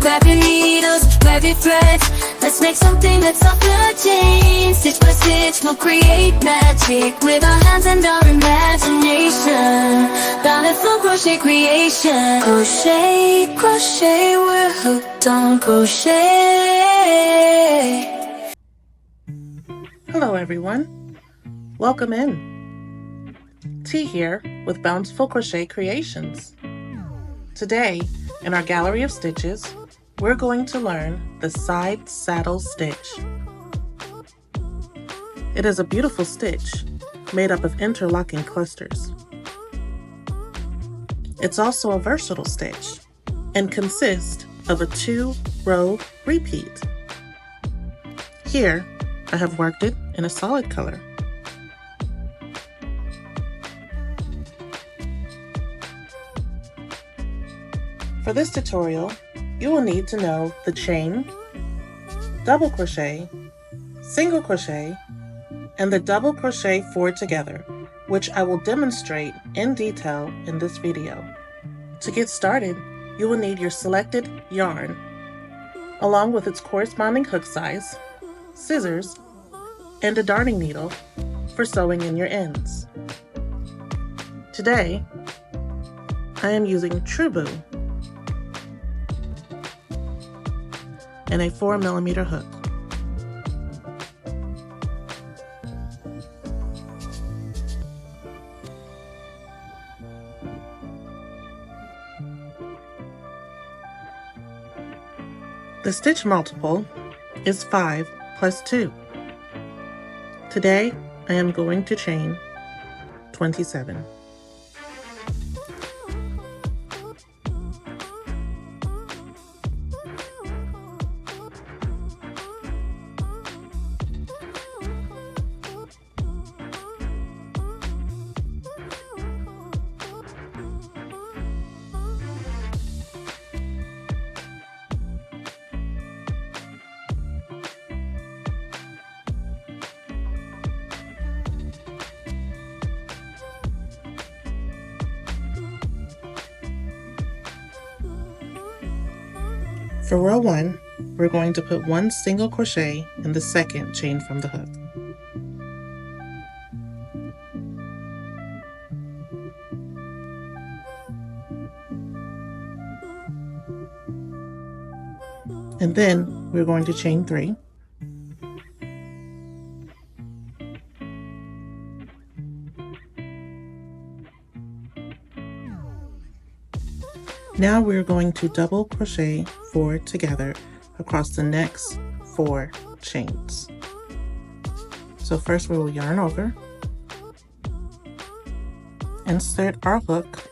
Grab your needles, grab your threads. Let's make something that's off the chain. Stitch by stitch, we'll create magic with our hands and our imagination. Bountiful crochet creation. Crochet, crochet, we're hooked on crochet. Hello everyone, welcome in. T here with Bountiful Crochet Creations. Today, in our gallery of stitches, we're going to learn the side saddle stitch. It is a beautiful stitch made up of interlocking clusters. It's also a versatile stitch and consists of a 2-row repeat. Here, I have worked it in a solid color. For this tutorial, you will need to know the chain, double crochet, single crochet, and the double crochet 4 together, which I will demonstrate in detail in this video. To get started, you will need your selected yarn, along with its corresponding hook size, scissors, and a darning needle for sewing in your ends. Today, I am using True Boo and a 4mm hook. The stitch multiple is 5 plus 2. Today, I am going to chain 27. For row 1, we're going to put 1 single crochet in the second chain from the hook. And then we're going to chain 3. Now we're going to double crochet 4 together across the next 4 chains. So first we will yarn over, insert our hook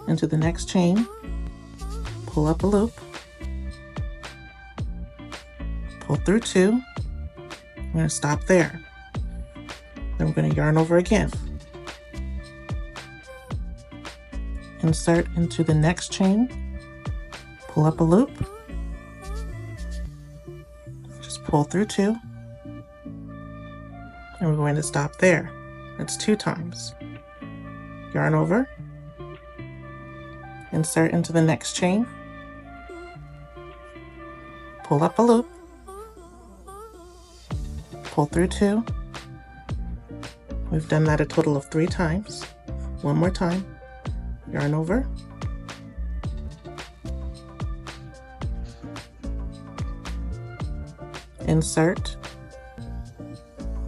into the next chain, pull up a loop, pull through 2, we're going to stop there. Then we're going to yarn over again. Insert into the next chain, pull up a loop, just pull through 2, and we're going to stop there. That's 2 times. Yarn over, insert into the next chain, pull up a loop, pull through 2. We've done that a total of 3 times. One more time. Yarn over, insert,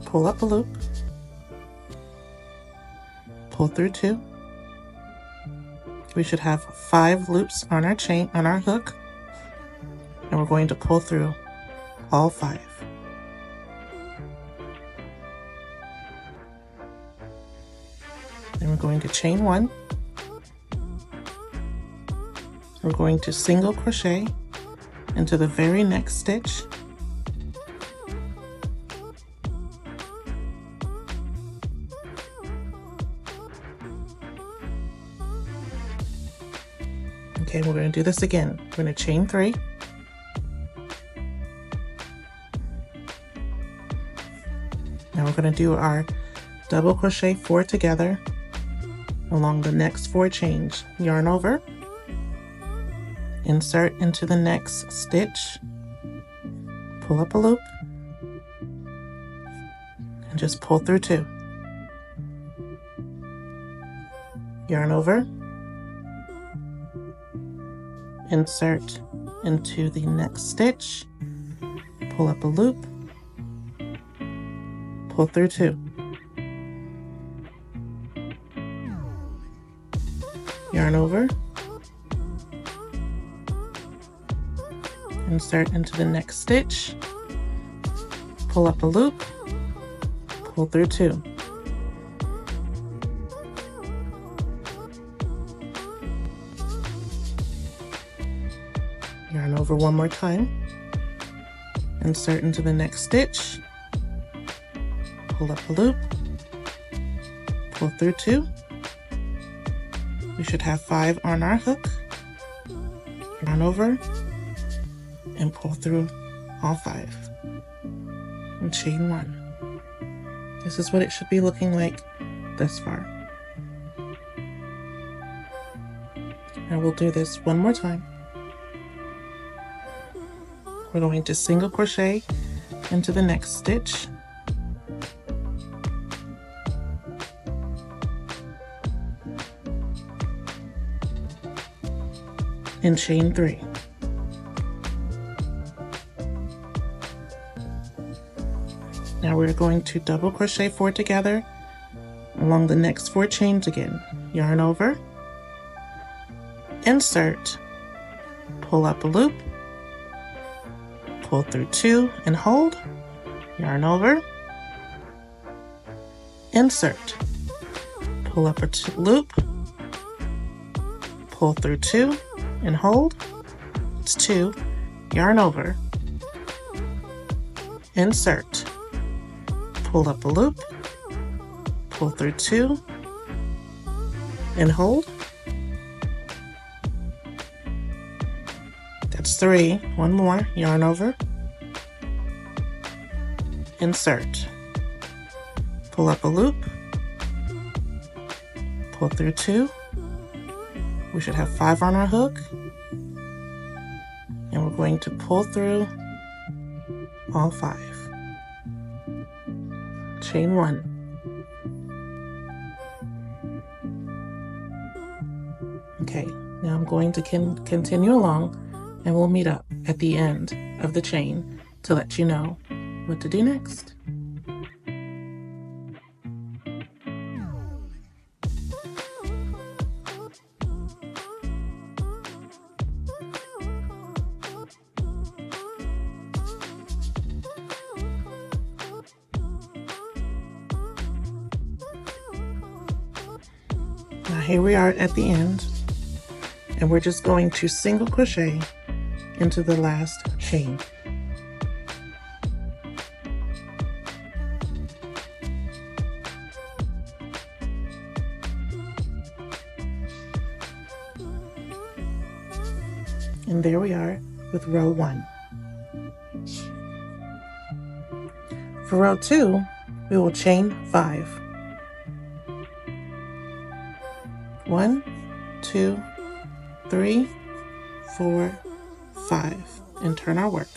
pull up a loop, pull through 2. We should have 5 loops on our chain, on our hook, and we're going to pull through all 5. Then we're going to chain 1. We're going to single crochet into the very next stitch, okay, we're going to do this again. We're going to chain 3, now we're going to do our double crochet 4 together along the next 4 chains. Yarn over, insert into the next stitch, pull up a loop, and just pull through 2. Yarn over, insert into the next stitch, pull up a loop, pull through 2. Yarn over, insert into the next stitch, pull up a loop, pull through 2. Yarn over one more time, insert into the next stitch, pull up a loop, pull through 2. We should have 5 on our hook. Yarn over and pull through all 5 and chain 1. This is what it should be looking like this far. And we'll do this one more time. We're going to single crochet into the next stitch, and chain 3. Now we're going to double crochet 4 together along the next 4 chains again. Yarn over, insert, pull up a loop, pull through 2 and hold, yarn over, insert, pull up a loop, pull through 2 and hold, it's 2, yarn over, insert, pull up a loop, pull through 2 and hold, that's 3, one more, yarn over, insert, pull up a loop, pull through 2. We should have 5 on our hook, and we're going to pull through all 5. Chain 1. Okay, now I'm going to continue along, and we'll meet up at the end of the chain to let you know what to do next. Now here we are at the end, and we're just going to single crochet into the last chain. And there we are with row 1. For row 2, we will chain 5. 1, 2, 3, 4, 5, and turn our work.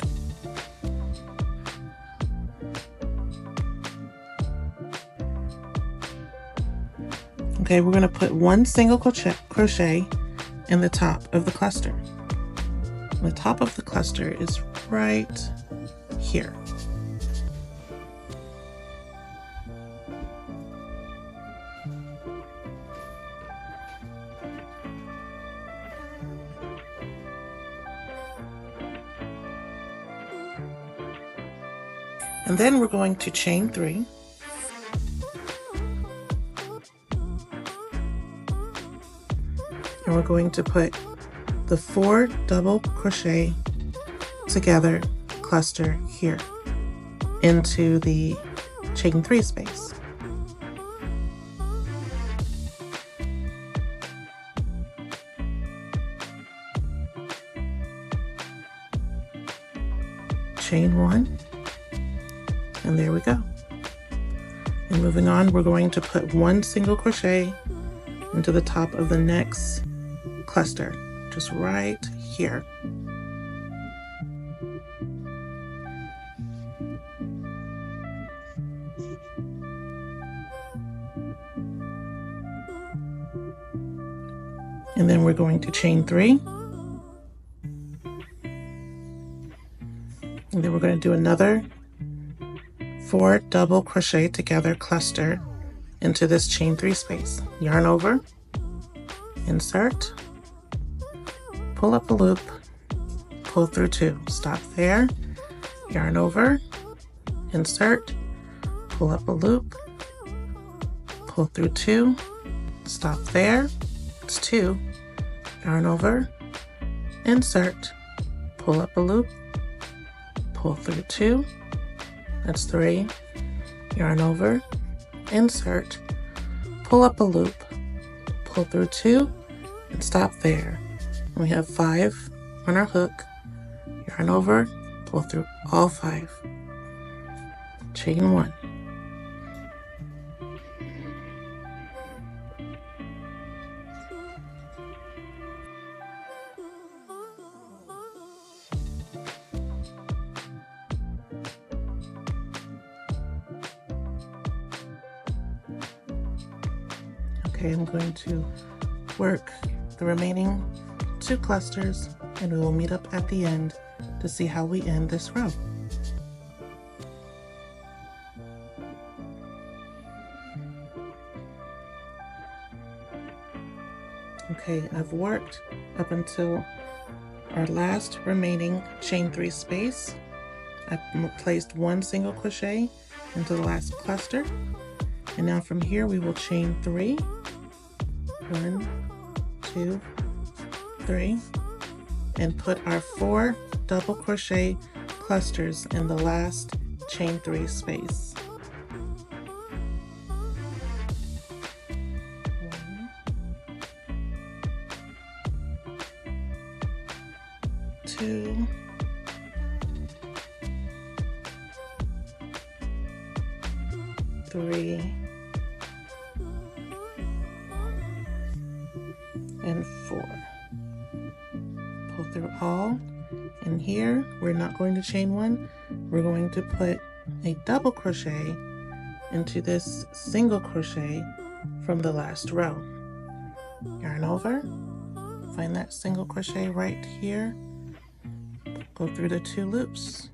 Okay, we're going to put 1 single crochet in the top of the cluster. The top of the cluster is right here. And then we're going to chain 3. And we're going to put the 4 double crochet together cluster here into the chain 3 space. Chain 1. And there we go. And moving on, we're going to put 1 single crochet into the top of the next cluster, just right here. And then we're going to chain 3. And then we're going to do another 4 double crochet together cluster into this chain 3 space. Yarn over, insert, pull up a loop, pull through 2. Stop there, yarn over, insert, pull up a loop, pull through 2, stop there, it's 2, yarn over, insert, pull up a loop, pull through 2, that's 3, yarn over, insert, pull up a loop, pull through 2, and stop there. And we have 5 on our hook, yarn over, pull through all 5, chain 1. Okay, I'm going to work the remaining 2 clusters and we will meet up at the end to see how we end this row. Okay, I've worked up until our last remaining chain 3 space. I've placed 1 single crochet into the last cluster, and now from here we will chain 3. 1, 2, 3, and put our 4 double crochet clusters in the last chain 3 space. 1, 2, 3, and 4. Pull through all, and here we're not going to chain 1, we're going to put a double crochet into this single crochet from the last row. Yarn over, find that single crochet right here, go through the 2 loops,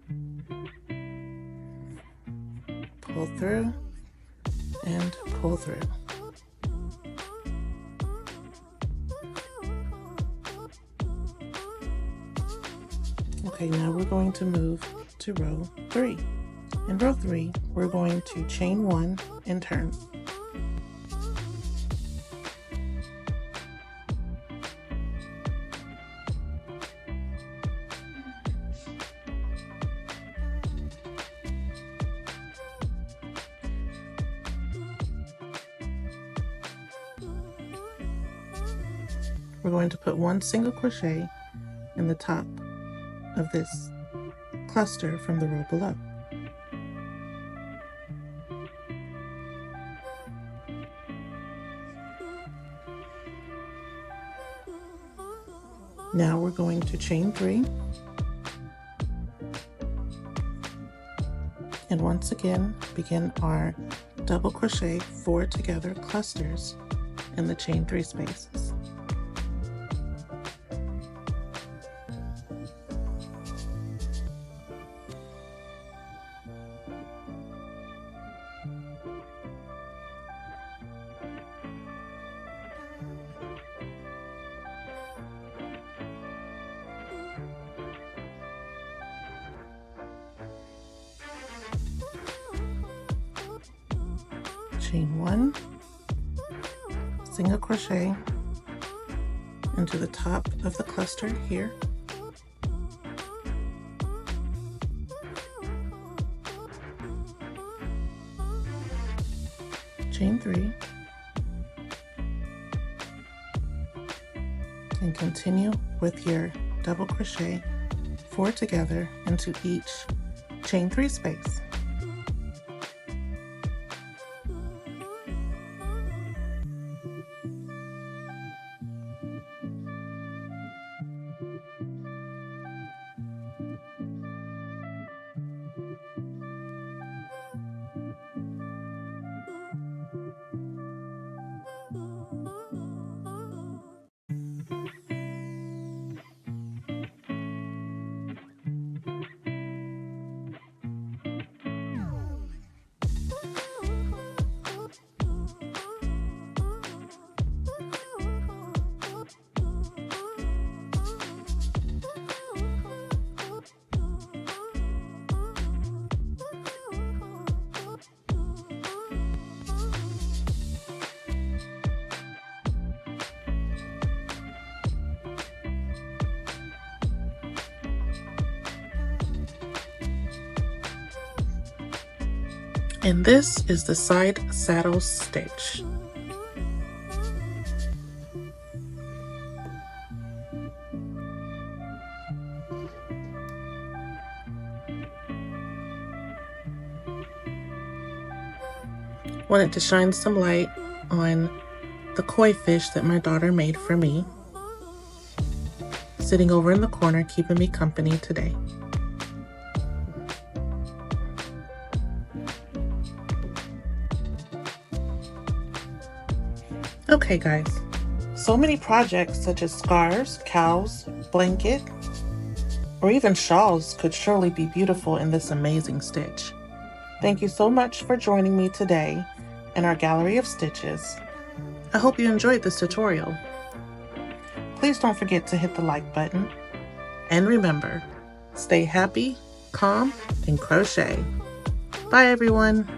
pull through, and pull through. Okay, now we're going to move to row 3. In row 3, we're going to chain 1 and turn. We're going to put 1 single crochet in the top of this cluster from the row below. Now we're going to chain 3, and once again begin our double crochet 4 together clusters in the chain 3 spaces. Chain 1, single crochet into the top of the cluster here, chain 3, and continue with your double crochet 4 together into each chain 3 space. And this is the side saddle stitch. Wanted to shine some light on the koi fish that my daughter made for me, sitting over in the corner keeping me company today. Okay guys, so many projects such as scarves, cowls, blanket, or even shawls could surely be beautiful in this amazing stitch. Thank you so much for joining me today in our gallery of stitches. I hope you enjoyed this tutorial. Please don't forget to hit the like button. And remember, stay happy, calm, and crochet. Bye everyone.